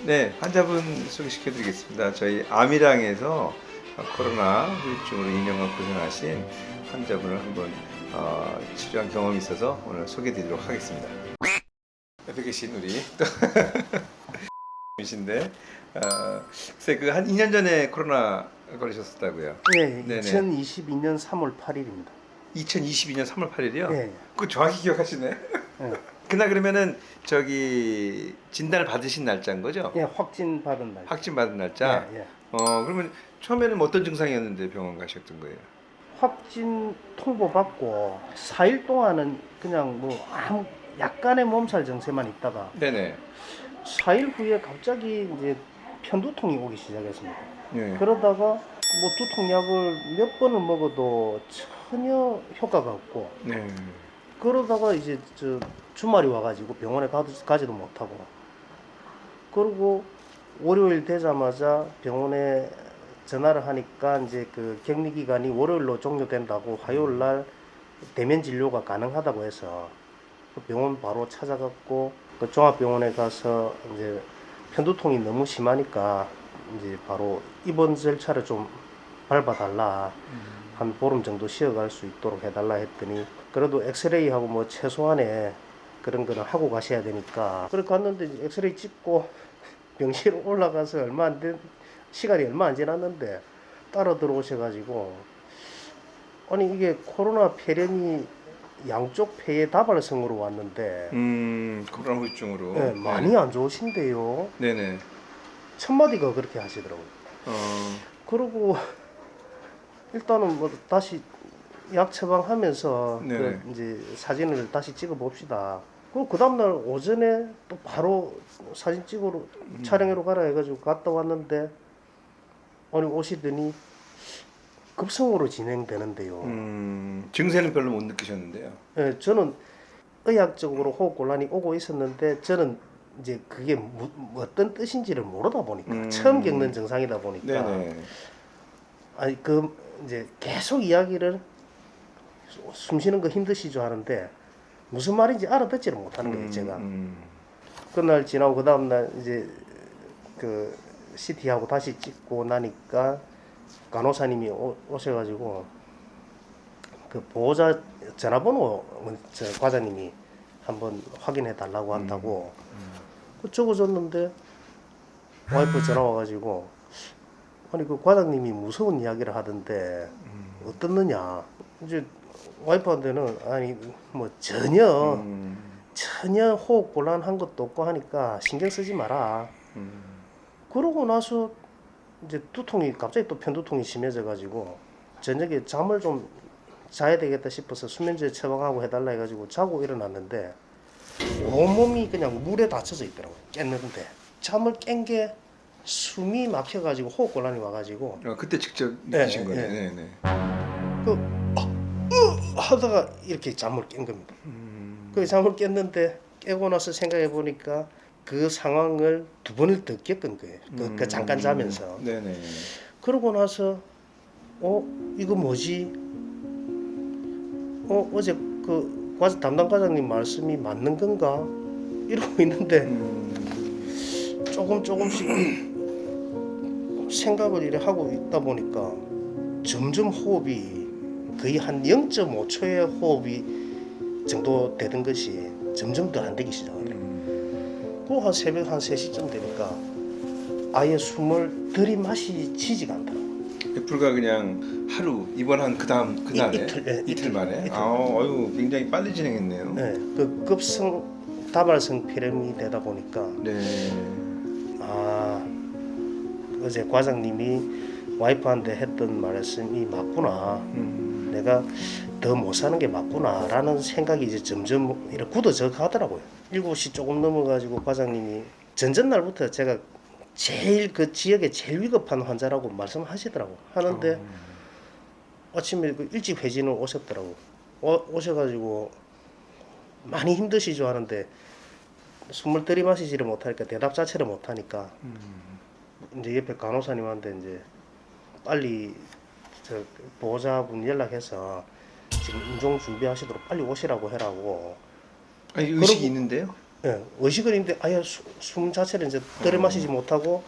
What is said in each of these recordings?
네, 환자분 소개시켜 드리겠습니다. 저희 아미랑에서 코로나 후유증으로 2년간 고생하신 환자분을 한번 치료한 경험이 있어서 오늘 소개해 드리도록 하겠습니다. 옆에 계신 우리 또 이신데 글쎄 그 한 2년 전에 코로나 걸리셨었다고요? 네, 네네. 2022년 3월 8일입니다. 2022년 3월 8일이요? 네. 그 정확히 기억하시네. 네. 그날 그러면은 저기 진단을 받으신 날짜인 거죠? 예, 확진 받은 날. 확진 받은 날짜? 예, 예. 그러면 처음에는 어떤 증상이었는데 병원 가셨던 거예요? 확진 통보 받고 4일 동안은 그냥 뭐 아무 약간의 몸살 증세만 있다가 네네. 4일 후에 갑자기 이제 편두통이 오기 시작했습니다. 네. 그러다가 뭐 두통약을 몇 번을 먹어도 전혀 효과가 없고, 네. 그러다가 이제 주말이 와가지고 병원에 가지도 못하고, 그리고 월요일 되자마자 병원에 전화를 하니까 이제 그 격리 기간이 월요일로 종료된다고 화요일 날 대면 진료가 가능하다고 해서 그 병원 바로 찾아갔고, 그 종합병원에 가서 이제 편두통이 너무 심하니까 이제 바로 입원 절차를 좀 밟아달라, 한 보름 정도 쉬어갈 수 있도록 해달라 했더니, 그래도 엑스레이하고 뭐 최소한의 그런 거는 하고 가셔야 되니까, 그래 갔는데 이제 엑스레이 찍고 병실 올라가서 시간이 얼마 안 지났는데 따라 들어오셔가지고, 아니 이게 코로나 폐렴이 양쪽 폐에 다발성으로 왔는데 코로나 후유증으로. 네, 많이 안 좋으신데요. 네네. 첫 마디가 그렇게 하시더라고요. 그리고 일단은 뭐 다시 약 처방하면서 네네. 그 이제 사진을 다시 찍어 봅시다. 그 다음날 오전에 또 바로 사진 찍으러 촬영하러 가라 해가지고 갔다 왔는데, 아니 오시더니 급성으로 진행되는데요. 증세는 별로 못 느끼셨는데요. 예, 저는 의학적으로 호흡곤란이 오고 있었는데, 저는 이제 그게 어떤 뜻인지를 모르다 보니까 처음 겪는 증상이다 보니까 네네. 아니 그 이제 계속 이야기를 숨 쉬는 거 힘드시죠 하는데 무슨 말인지 알아듣지를 못하는 거예요 제가. 그날 지나고 그 다음날 이제 그 CT하고 다시 찍고 나니까 간호사님이 오셔가지고 그 보호자 전화번호 저 과장님이 한번 확인해 달라고 한다고 그 적어줬는데, 와이프 전화 와가지고 아니 그 과장님이 무서운 이야기를 하던데 어떻느냐. 이제 와이프한테는 아니 뭐 전혀 호흡 곤란한 것도 없고 하니까 신경 쓰지 마라. 그러고 나서 이제 두통이 갑자기 또 편두통이 심해져 가지고 저녁에 잠을 좀 자야 되겠다 싶어서 수면제 처방하고 해달라 해가지고 자고 일어났는데 온몸이 그냥 물에 닫혀져 있더라고요. 깼는데 잠을 깬 게 숨이 막혀가지고 호흡곤란이 와가지고 그때 직접 느끼신 네, 거네요. 네. 네네. 하다가 이렇게 잠을 깬 겁니다. 그 잠을 깼는데 깨고 나서 생각해 보니까 그 상황을 두 번을 더 겪은 거예요. 그 잠깐 자면서. 네네. 그러고 나서 이거 뭐지? 어제 그 담당 과장님 말씀이 맞는 건가? 이러고 있는데 조금씩 생각을 이렇게 하고 있다 보니까 점점 호흡이 거의 한 0.5초의 호흡이 정도 되던 것이 점점 더 안 되기 시작하더라고요. 그 한 새벽 한 3시쯤 되니까 아예 숨을 들이마시지가 않더라고요. 불과 그냥 하루 입원한 그날에 이틀 만에. 이틀. 아유 굉장히 빨리 진행했네요. 네, 그 급성 다발성 폐렴이 되다 보니까 네. 어제 과장님이 와이프한테 했던 말씀이 맞구나. 내가 더 못 사는 게 맞구나라는 생각이 이제 점점 이렇게 굳어져 가더라고요. 7시 조금 넘어가지고 과장님이 전전날부터 제가 제일 그 지역에 제일 위급한 환자라고 말씀하시더라고. 하는데 아침에 그 일찍 회진을 오셨더라고. 오셔가지고 많이 힘드시죠 하는데 숨을 들이마시지를 못하니까 대답 자체를 못하니까 이제 옆에 간호사님한테 이제 빨리 저 보호자분 연락해서 지금 임종 준비하시도록 빨리 오시라고 해라고. 아니 의식이 있는데요? 예, 의식은 있는데 아예 숨 자체를 이제 들이마시지 못하고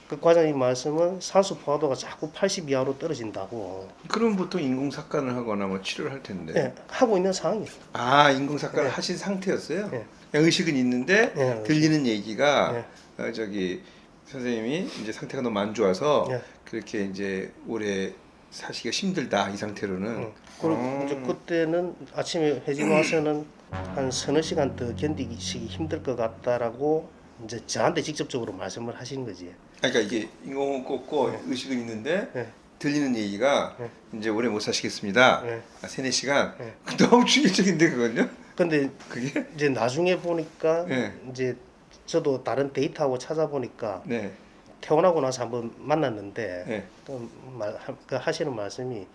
그 과장님 말씀은 산소 포화도가 자꾸 80 이하로 떨어진다고. 그럼 보통 인공삭관을 하거나 뭐 치료를 할 텐데. 예, 하고 있는 상황이에요. 아, 인공삭관을 예. 하신 상태였어요? 예. 그냥 의식은 있는데 예, 들리는 얘기가 예. 저기 선생님이 이제 상태가 너무 안 좋아서 예. 그렇게 이제 오래 사시기가 힘들다 이 상태로는. 그리고 이제 그때는 아침에 회진 와서는 한 서너 시간 더 견디기 힘들 것 같다라고 이제 저한테 직접적으로 말씀을 하시는 거지. 그러니까 이게 인공은 꽂고 의식은 있는데 예. 들리는 얘기가 예. 이제 오래 못 사시겠습니다. 예. 3-4시간. 예. 너무 충격적인데 그건요? 근데 그게? 이제 나중에 보니까 예. 이제 저도 다른 데이터하고 찾아보니까 네. 퇴원하고 나서 한번 만났는데 네. 또 하시는 말씀이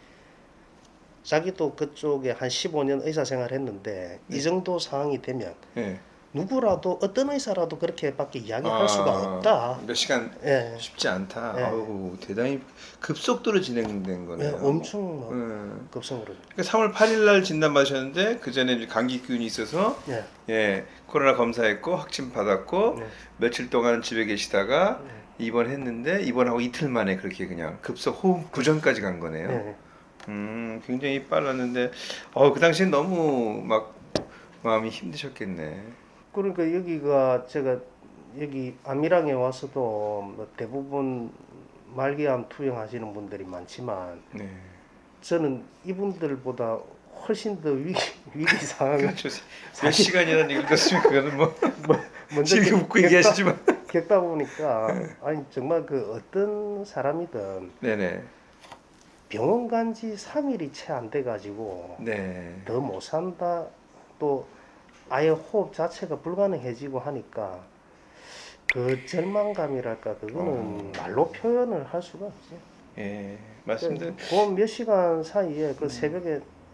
자기도 그쪽에 한 15년 의사 생활 했는데 네. 이 정도 상황이 되면 네. 누구라도 어떤 의사라도 그렇게밖에 이야기할 수가 없다. 몇 시간 예. 쉽지 않다. 예. 아우, 대단히 급속도로 진행된 예, 거네요. 엄청 뭐 예. 급성으로. 그러니까 3월 8일 날 진단 받으셨는데 그 전에 이제 감기균이 있어서 예. 예, 코로나 검사했고 확진 받았고 네. 며칠 동안 집에 계시다가 입원했는데 입원하고 이틀 만에 그렇게 그냥 급속 호흡 부전까지 간 거네요. 예. 굉장히 빨랐는데 그 당시엔 너무 막 마음이 힘드셨겠네. 그러니까 여기가 제가 여기 암이랑에 와서도 뭐 대부분 말기암 투영하시는 분들이 많지만 네. 저는 이분들보다 훨씬 더 위기 상황을 그렇죠. 몇 시간이라는 얘기를 듣으면 그거는 뭐 먼저 지금 웃고 얘기하시지만 겪다 보니까 아니 정말 그 어떤 사람이든 네네. 병원 간 지 3일이 채 안 돼 가지고 네. 더 못 산다 또 아예 호흡 자체가 불가능해지고 하니까 그 절망감이랄까 그거는 말로 표현을 할 수가 없지. 예. 말씀들 그 몇 시간 사이에 그 새벽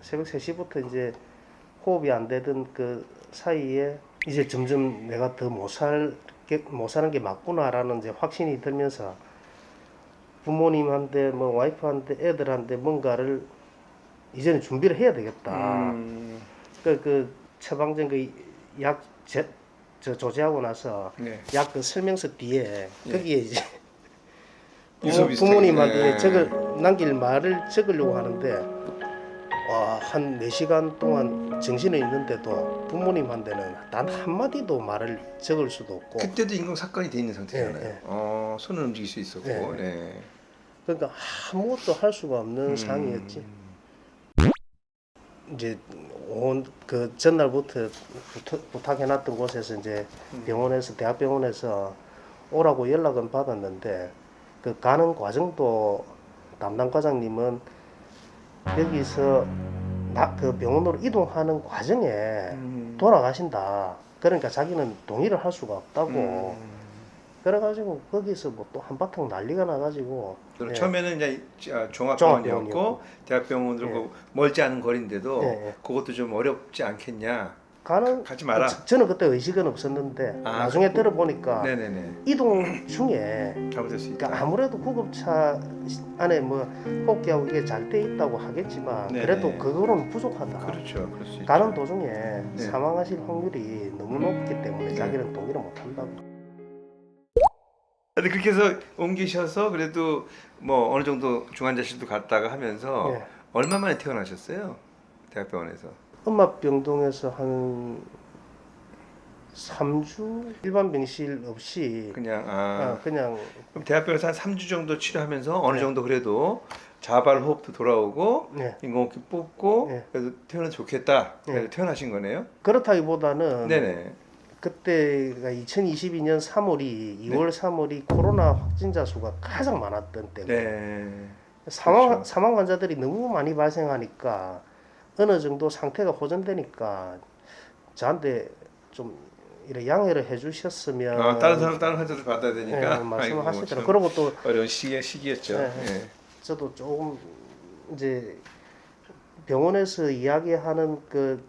3시부터 이제 호흡이 안 되던 그 사이에 이제 점점 내가 더 못 사는 게 맞구나라는 이제 확신이 들면서 부모님한테 뭐 와이프한테 애들한테 뭔가를 이제는 준비를 해야 되겠다. 그 처방전 그 약 조제하고 나서 네. 약 그 설명서 뒤에 예. 거기에 이제 비슷비슷하게. 부모님한테 예. 남길 말을 적으려고 하는데 와, 한 4시간 동안 정신이 있는데도 부모님한테는 단 한마디도 말을 적을 수도 없고 그때도 인공삭관이 돼 있는 상태잖아요. 예, 예. 손을 움직일 수 있었고. 예. 네. 그러니까 아무것도 할 수가 없는 상황이었지. 이제 온 그 전날부터 부탁해놨던 곳에서 이제 병원에서 대학병원에서 오라고 연락은 받았는데 그 가는 과정도 담당 과장님은 여기서 그 병원으로 이동하는 과정에 돌아가신다. 그러니까 자기는 동의를 할 수가 없다고. 그래가지고 거기서 뭐 또 한바탕 난리가 나가지고 예. 처음에는 이제 종합병원이었고 종합병원이었고. 대학병원으로 멀지 않은 거리인데도 예, 예. 그것도 좀 어렵지 않겠냐. 가지 마라. 저는 그때 의식은 없었는데 나중에 들어보니까 네네네. 이동 중에 잘못될 수 있다. 그러니까 아무래도 구급차 안에 뭐 호흡기하고 이게 잘 돼 있다고 하겠지만 네네. 그래도 그거로는 부족하다. 그렇죠. 그럴 수 있죠. 가는 도중에 네. 사망하실 확률이 너무 높기 때문에 네. 자기는 동의를 못 한다고. 근데 그렇게 해서 옮기셔서 그래도 뭐 어느 정도 중환자실도 갔다가 하면서 네. 얼마 만에 퇴원하셨어요? 대학병원에서. 엄마 병동에서 한 3주 일반 병실 없이 그냥 그냥 그럼 대학병원에서 한 3주 정도 치료하면서 어느 네. 정도 그래도 자발 호흡도 돌아오고 네. 인공호흡기 뽑고 네. 그래도 퇴원은 좋겠다. 그래서 네. 퇴원하신 거네요. 그렇다기보다는 네네. 그때가 2022년 3월이 2월 3월이 코로나 확진자 수가 가장 많았던 때고 네. 사망 그렇죠. 환자들이 너무 많이 발생하니까 어느 정도 상태가 호전되니까 저한테 좀 이렇게 양해를 해주셨으면 다른 환자들 받아야 되니까. 말씀을 하시더라고요. 참 그리고 또 어려운 시기였죠. 네. 예. 저도 조금 이제 병원에서 이야기하는 그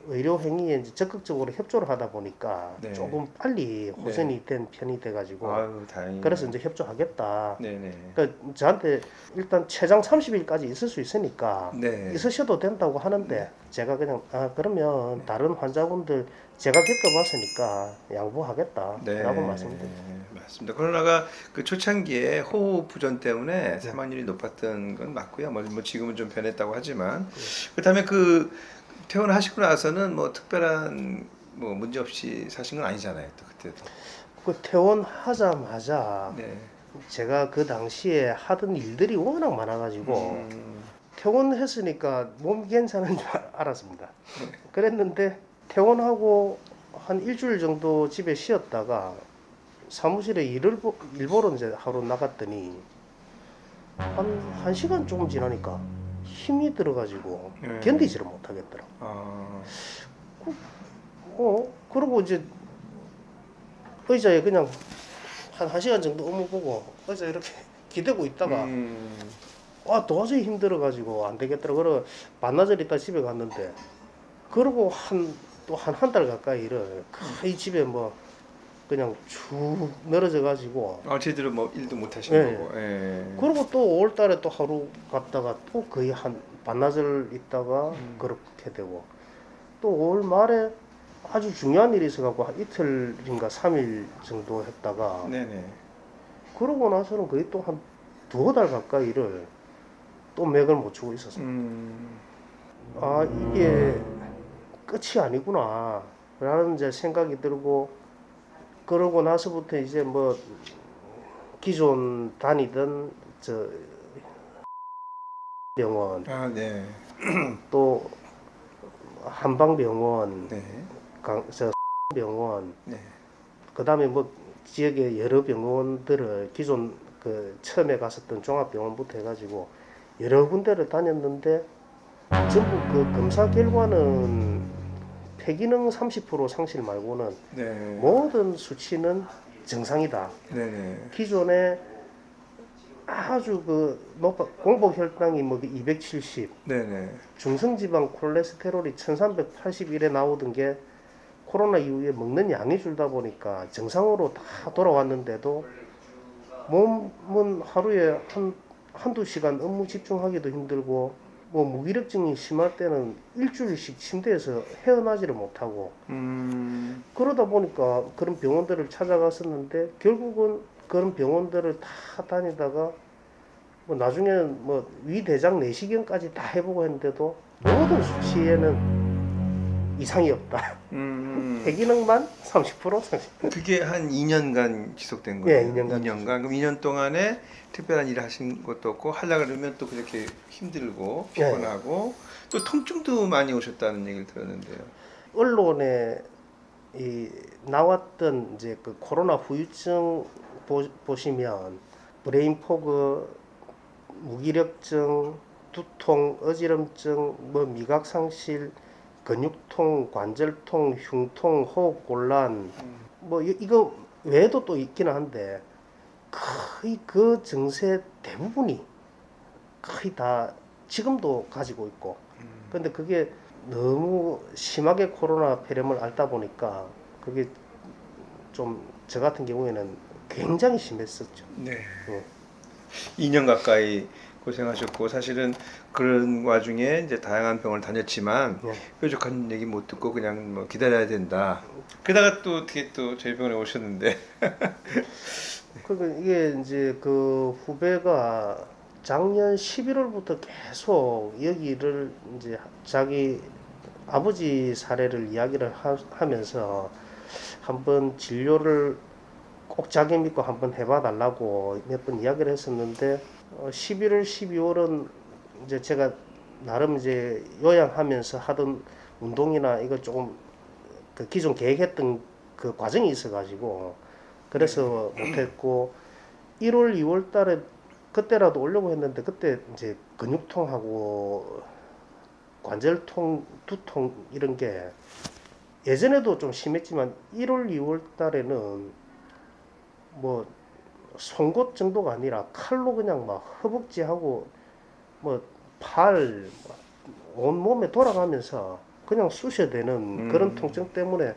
의료 행위에 이제 적극적으로 협조를 하다 보니까 네. 조금 빨리 호전이 된 편이 돼가지고 아유, 다행이네요. 그래서 이제 협조하겠다. 네네. 그러니까 저한테 일단 최장 30일까지 있을 수 있으니까 네. 있으셔도 된다고 하는데 제가 그냥 그러면 다른 환자분들 제가 겪어봤으니까 양보하겠다라고 네, 말씀드립니다. 맞습니다. 코로나가 그 초창기에 호흡 부전 때문에 네. 사망률이 높았던 건 맞고요. 뭐 지금은 좀 변했다고 하지만 그다음에 그 퇴원하시고 나서는 뭐 특별한 뭐 문제 없이 사신 건 아니잖아요. 또 그때도. 그 퇴원하자마자 네. 제가 그 당시에 하던 일들이 워낙 많아가지고 퇴원했으니까 몸이 괜찮은 줄 알았습니다. 그랬는데 퇴원하고 한 일주일 정도 집에 쉬었다가 사무실에 일 보러 이제 하루 나갔더니 한 시간 조금 지나니까 힘이 들어가지고 네. 견디지를 못하겠더라고. 아, 그러고 이제 의자에 그냥 한 시간 정도 업무 보고 의자에 이렇게 기대고 있다가 도저히 힘들어가지고 안 되겠더라. 그래 반나절 있다 집에 갔는데 그러고 또 한 달 가까이를 거의 집에 뭐 그냥 쭉 늘어져 가지고 제대로 뭐 일도 못 하시는 네. 거고. 예. 그리고 또 5월달에 또 하루 갔다가 또 거의 한 반나절 있다가 그렇게 되고 또 5월 말에 아주 중요한 일이 있어갖고 한 이틀인가 3일 정도 했다가 네네. 그러고 나서는 거의 또 한 두어 달 가까이를 또 맥을 못 추고 있었어요. 이게 끝이 아니구나 라는 이제 생각이 들고 그러고 나서부터 이제 뭐 기존 다니던 저 병원 네. 또 한방병원 네. 저 병원 네. 그다음에 뭐 지역의 여러 병원들을 기존 그 처음에 갔었던 종합병원부터 해가지고 여러 군데를 다녔는데 전부 그 검사 결과는 폐기능 30% 상실 말고는 네. 모든 수치는 정상이다. 네네. 기존에 아주 그 공복 혈당이 뭐 270, 네네. 중성지방 콜레스테롤이 1381에 나오던 게 코로나 이후에 먹는 양이 줄다 보니까 정상으로 다 돌아왔는데도 몸은 하루에 한두 시간 업무 집중하기도 힘들고 뭐 무기력증이 심할 때는 일주일씩 침대에서 헤어나지를 못하고 그러다 보니까 그런 병원들을 찾아갔었는데 결국은 그런 병원들을 다 다니다가 뭐 나중에는 뭐 위대장 내시경까지 다 해보고 했는데도 모든 수치에는 이상이 없다. 폐기능만 30% 상실. 그게 한 2년간 지속된 예, 거예요. 2년간. 그럼 2년 동안에 특별한 일을 하신 것도 없고 하려고 그러면 또 그렇게 힘들고 피곤하고 또 통증도 많이 오셨다는 얘기를 들었는데요. 언론에 나왔던 이제 그 코로나 후유증 보시면 브레인 포그, 무기력증, 두통, 어지럼증, 뭐 미각 상실, 근육통, 관절통, 흉통, 호흡곤란, 뭐 이거 외에도 또 있기는 한데 거의 그 증세 대부분이 거의 다 지금도 가지고 있고 근데 그게 너무 심하게 코로나 폐렴을 앓다 보니까 그게 좀 저 같은 경우에는 굉장히 심했었죠. 네. 2년 2년 가까이 고생하셨고 사실은 그런 와중에 이제 다양한 병원을 다녔지만 뾰족한 얘기 못 듣고 그냥 뭐 기다려야 된다. 그러다가 또 어떻게 또 저희 병원에 오셨는데. 그러니까 이게 이제 그 후배가 작년 11월부터 계속 여기를 이제 자기 아버지 사례를 이야기를 하면서 한번 진료를 꼭 자기 믿고 한번 해봐 달라고 몇 번 이야기를 했었는데 11월, 12월은 이제 제가 나름 이제 요양하면서 하던 운동이나 이걸 조금 그 기존 계획했던 그 과정이 있어가지고 그래서 못했고 1월, 2월 달에 그때라도 오려고 했는데 그때 이제 근육통하고 관절통, 두통 이런 게 예전에도 좀 심했지만 1월, 2월 달에는 뭐 송곳 정도가 아니라 칼로 그냥 막 허벅지하고 뭐 팔, 온몸에 돌아가면서 그냥 쑤셔야 되는 그런 통증 때문에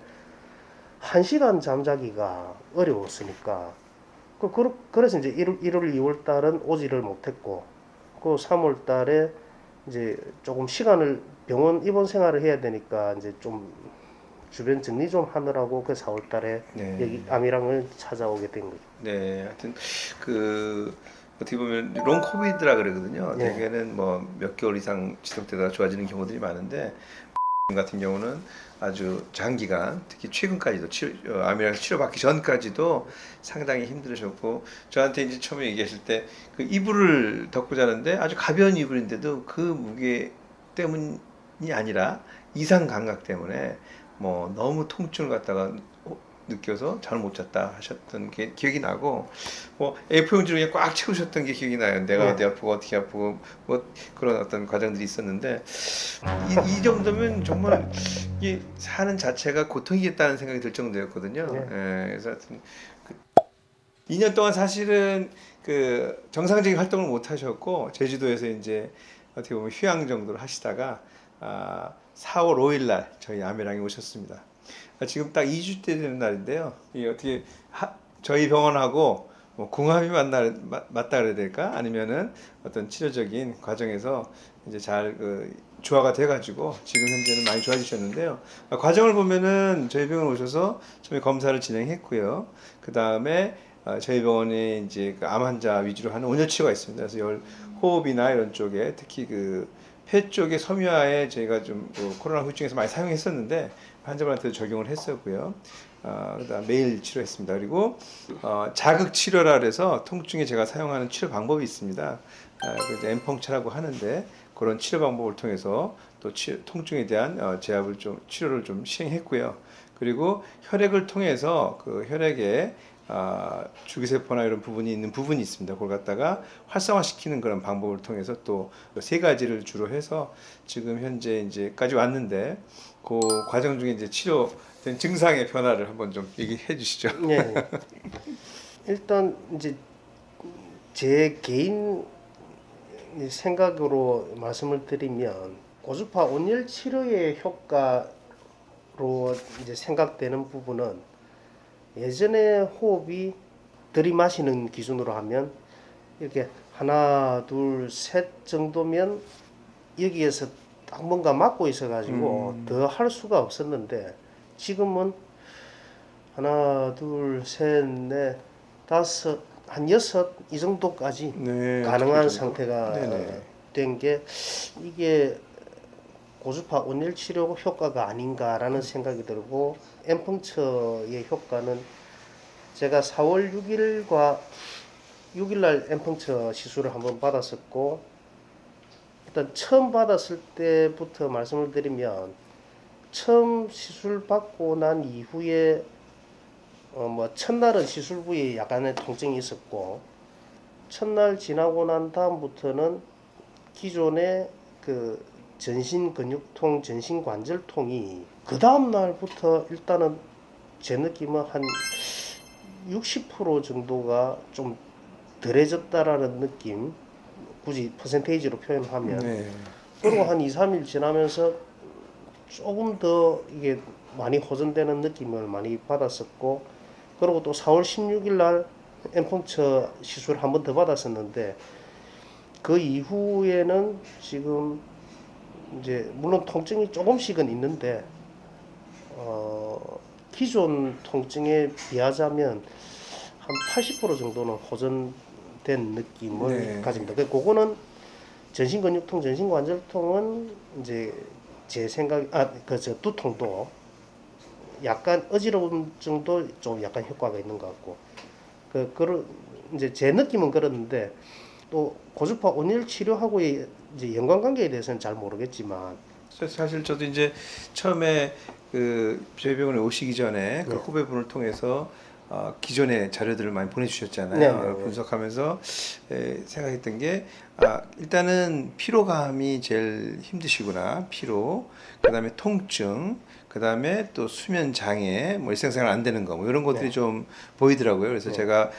1시간 잠자기가 어려웠으니까 그래서 이제 1월, 2월 달은 오지를 못했고 그 3월 달에 이제 조금 시간을 병원 입원 생활을 해야 되니까 이제 좀 주변 정리 좀 하느라고 그 4월 달에 네. 여기 아미랑을 찾아오게 된 거죠. 네, 하여튼 그 어떻게 보면 롱 코비드라 그러거든요. 네. 대개는 뭐 몇 개월 이상 지속되다가 좋아지는 경우들이 많은데 같은 경우는 아주 장기간, 특히 최근까지도 암이랑 치료받기 전까지도 상당히 힘들으셨고, 저한테 이제 처음에 얘기하실 때 그 이불을 덮고 자는데 아주 가벼운 이불인데도 그 무게 때문이 아니라 이상 감각 때문에 뭐 너무 통증을 갖다가 느껴서 잠을 못 잤다 하셨던 게 기억이 나고, 뭐 A4용지로 그냥 꽉 채우셨던 게 기억이 나요. 내가 어디 아프고 어떻게 아프고 뭐 그런 어떤 과정들이 있었는데, 이 정도면 정말 이 사는 자체가 고통이겠다는 생각이 들 정도였거든요. 네. 예, 그래서 하여튼 2년 동안 사실은 그 정상적인 활동을 못 하셨고, 제주도에서 이제 어떻게 보면 휴양 정도를 하시다가 4월 5일 날 저희 아미랑에 오셨습니다. 지금 딱 2주째 되는 날인데요. 이게 어떻게 저희 병원하고 뭐 궁합이 맞다 그래야 될까? 아니면은 어떤 치료적인 과정에서 이제 잘 조화가 돼가지고 지금 현재는 많이 좋아지셨는데요. 과정을 보면은 저희 병원 오셔서 처음에 검사를 진행했고요. 그 다음에 저희 병원에 이제 그 암 환자 위주로 하는 온열 치료가 있습니다. 그래서 호흡이나 이런 쪽에 특히 그 폐 쪽의 섬유화에 저희가 좀 코로나 후유증에서 많이 사용했었는데 환자분한테 적용을 했었고요. 그다음 매일 치료했습니다. 그리고 자극 치료라 그래서 통증에 제가 사용하는 치료 방법이 있습니다. 그 엠펑처라고 하는데 그런 치료 방법을 통해서 또 통증에 대한 제압을 좀 치료를 좀 시행했고요. 그리고 혈액을 통해서 그 혈액에 주기세포나 이런 부분이 있는 부분이 있습니다. 그걸 갖다가 활성화시키는 그런 방법을 통해서 또 세 가지를 주로 해서 지금 현재 이제까지 왔는데 그 과정 중에 이제 치료된 증상의 변화를 한번 좀 얘기해 주시죠. 네. 일단 이제 제 개인 생각으로 말씀을 드리면 고주파 온열 치료의 효과로 이제 생각되는 부분은 예전에 호흡이 들이마시는 기준으로 하면 이렇게 하나 둘 셋 정도면 여기에서 딱 뭔가 막고 있어 가지고 더 할 수가 없었는데 지금은 하나 둘 셋 넷 다섯 한 여섯 이 정도까지 네, 가능한 상태가 네네. 된 게 이게 고주파 온열 치료 효과가 아닌가라는 생각이 들고 엠펑처의 효과는 제가 4월 6일과 6일날 엠펑처 시술을 한번 받았었고 일단 처음 받았을 때부터 말씀을 드리면 처음 시술 받고 난 이후에 뭐 첫날은 시술 부위에 약간의 통증이 있었고 첫날 지나고 난 다음부터는 기존의 그 전신 근육통, 전신 관절통이 그 다음 날부터 일단은 제 느낌은 한 60% 정도가 좀 덜해졌다라는 느낌, 굳이 퍼센테이지로 표현하면. 네. 그리고 한 2, 3일 지나면서 조금 더 이게 많이 호전되는 느낌을 많이 받았었고, 그리고 또 4월 16일 날 엠펑처 시술 한 번 더 받았었는데, 그 이후에는 지금 이제 물론 통증이 조금씩은 있는데 기존 통증에 비하자면 한 80% 정도는 호전된 느낌을 네. 가집니다. 그거는 전신근육통, 전신관절통은 이제 제 생각 그저 두통도 약간 어지러움 정도 좀 약간 효과가 있는 것 같고 그런 이제 제 느낌은 그렇는데 또 고주파 온열 치료하고의 이제 연관관계에 대해서는 잘 모르겠지만 사실 저도 이제 처음에 그 저희 병원에 오시기 전에 그 네. 후배분을 통해서 기존의 자료들을 많이 보내주셨잖아요. 네. 분석하면서 생각했던 게 일단은 피로감이 제일 힘드시구나. 피로, 그다음에 통증, 그다음에 또 수면 장애, 뭐 일상생활 안 되는 거, 뭐 이런 것들이 네. 좀 보이더라고요. 그래서 네. 제가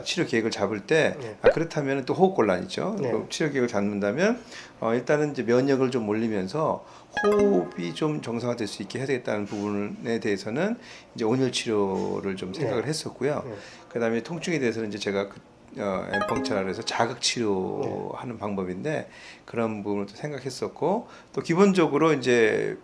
치료 계획을 잡을 때 네. 그렇다면 또 호흡 곤란 있죠. 네. 그 치료 계획을 잡는다면 일단은 이제 면역을 좀 올리면서 호흡이 좀 정상화될 수 있게 해야 되겠다는 부분에 대해서는 이제 온열 치료를 좀 생각을 네. 했었고요. 네. 그다음에 통증에 대해서는 이제 제가 엠펑처라고 해서 자극 치료하는 방법인데 그런 부분을 또 생각했었고, 또 기본적으로 이제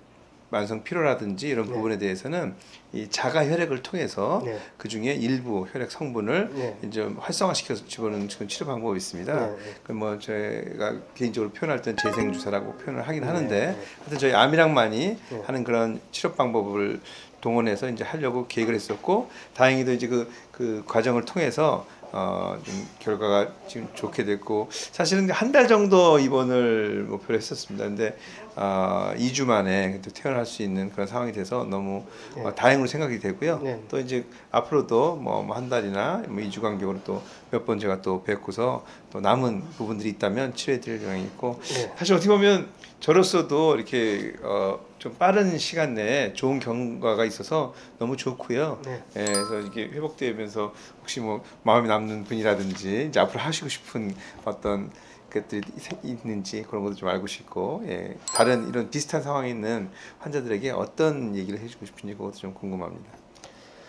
만성 피로라든지 이런 네. 부분에 대해서는 이 자가 혈액을 통해서 네. 그 중에 일부 혈액 성분을 네. 이제 활성화시켜서 집어넣는 그런 치료 방법이 있습니다. 네. 그 뭐 제가 개인적으로 표현할 때는 재생 주사라고 표현을 하긴 하는데, 네. 하여튼 저희 암이랑만이 네. 하는 그런 치료 방법을 동원해서 이제 하려고 계획을 했었고, 다행히도 이제 그 과정을 통해서 좀 결과가 지금 좋게 됐고, 사실은 한 달 정도 입원을 목표로 했었습니다. 근데 2주 만에 또 퇴원할 수 있는 그런 상황이 돼서 너무 네. 다행으로 생각이 되고요. 네. 또 이제 앞으로도 뭐 한 달이나 뭐 2주 간격으로 또 몇 번 제가 또 뵙고서 또 남은 부분들이 있다면 치료해 드릴 예정이 있고, 네. 사실 어떻게 보면 저로서도 이렇게 좀 빠른 시간 내에 좋은 결과가 있어서 너무 좋고요. 네. 예, 그래서 이게 회복되면서 혹시 뭐 마음에 남는 분이라든지 이제 앞으로 하시고 싶은 어떤 것들이 있는지 그런 것도 좀 알고 싶고, 예, 다른 이런 비슷한 상황에 있는 환자들에게 어떤 얘기를 해주고 싶은지 그것도 좀 궁금합니다.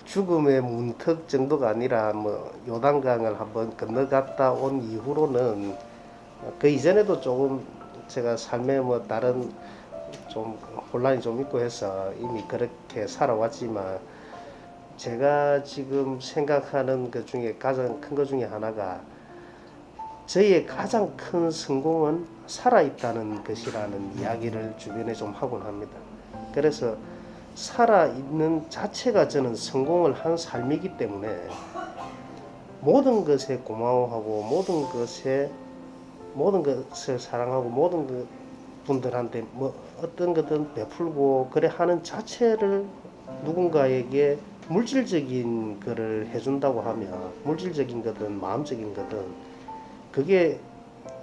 죽음의 문턱 정도가 아니라 뭐 요단강을 한번 건너갔다 온 이후로는 그 이전에도 조금 제가 삶에 뭐 다른 좀 혼란이 좀 있고 해서 이미 그렇게 살아왔지만, 제가 지금 생각하는 것 중에 가장 큰 것 중에 하나가 저희의 가장 큰 성공은 살아있다는 것이라는 이야기를 주변에 좀 하곤 합니다. 그래서 살아있는 자체가 저는 성공을 한 삶이기 때문에 모든 것에 고마워하고 모든 것을 사랑하고 모든 분들한테 뭐 어떤 것든 베풀고 그래 하는 자체를 누군가에게 물질적인 거를 해준다고 하면, 물질적인 거든 마음적인 거든 그게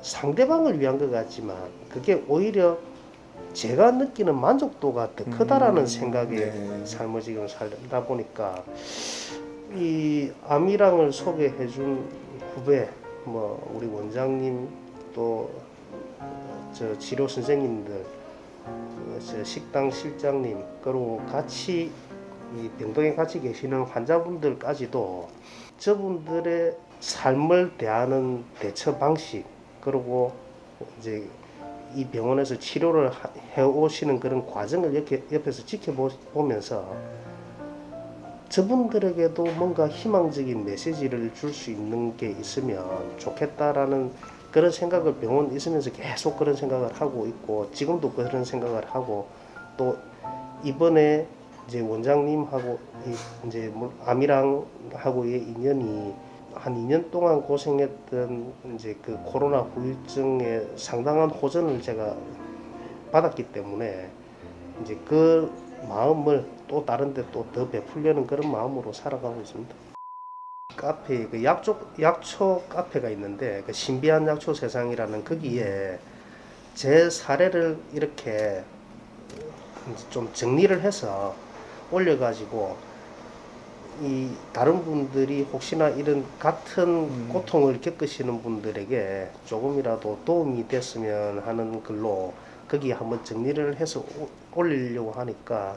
상대방을 위한 것 같지만 그게 오히려 제가 느끼는 만족도가 더 크다라는 생각에 네. 삶을 지금 살다 보니까, 이 암이랑을 소개해준 후배, 뭐 우리 원장님, 또 저 치료 선생님들, 저 식당 실장님, 그리고 같이 이 병동에 같이 계시는 환자분들까지도 저분들의 삶을 대하는 대처 방식, 그리고 이제 이 병원에서 치료를 해오시는 그런 과정을 이렇게 옆에서 지켜보면서 저분들에게도 뭔가 희망적인 메시지를 줄 수 있는 게 있으면 좋겠다라는 그런 생각을 병원 있으면서 계속 그런 생각을 하고 있고, 지금도 그런 생각을 하고, 또 이번에 이제 원장님하고 이제 암이랑하고의 인연이 한 2년 동안 고생했던 이제 그 코로나 후유증에 상당한 호전을 제가 받았기 때문에 이제 그 마음을 또 다른 데 또 더 베풀려는 그런 마음으로 살아가고 있습니다. 카페, 그 약초 카페가 있는데, 그 신비한 약초 세상이라는 거기에 제 사례를 이렇게 좀 정리를 해서 올려가지고 이 다른 분들이 혹시나 이런 같은 고통을 겪으시는 분들에게 조금이라도 도움이 됐으면 하는 글로 거기에 한번 정리를 해서 올리려고 하니까,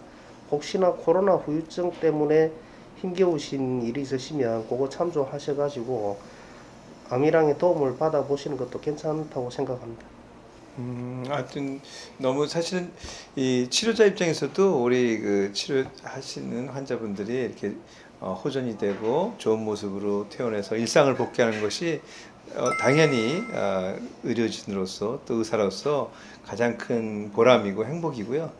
혹시나 코로나 후유증 때문에 힘겨우신 일이 있으시면 그거 참조하셔가지고 암이랑의 도움을 받아보시는 것도 괜찮다고 생각합니다. 하여튼 너무 사실은 이 치료자 입장에서도 우리 그 치료하시는 환자분들이 이렇게 호전이 되고 좋은 모습으로 퇴원해서 일상을 복귀하는 것이 당연히 의료진으로서 또 의사로서 가장 큰 보람이고 행복이고요.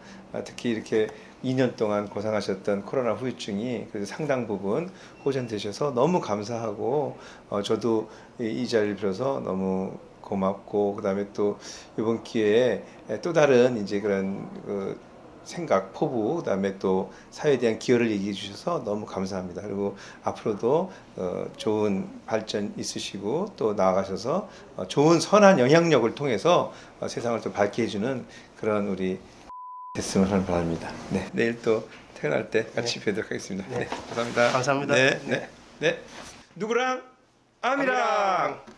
특히 이렇게 2년 동안 고생하셨던 코로나 후유증이 그래도 상당 부분 호전되셔서 너무 감사하고, 저도 이 자리를 빌어서 너무 고맙고, 그다음에 또 이번 기회에 또 다른 이제 그런 생각, 포부, 그다음에 또 사회에 대한 기여를 얘기해 주셔서 너무 감사합니다. 그리고 앞으로도 좋은 발전 있으시고 또 나아가셔서 좋은 선한 영향력을 통해서 세상을 또 밝게 해주는 그런 우리 됐으면 하는 바람입니다. 네, 내일 또 퇴근할 때 같이 뵈도록 하겠습니다. 네, 감사합니다. 감사합니다. 네, 네, 네. 누구랑? 아미랑.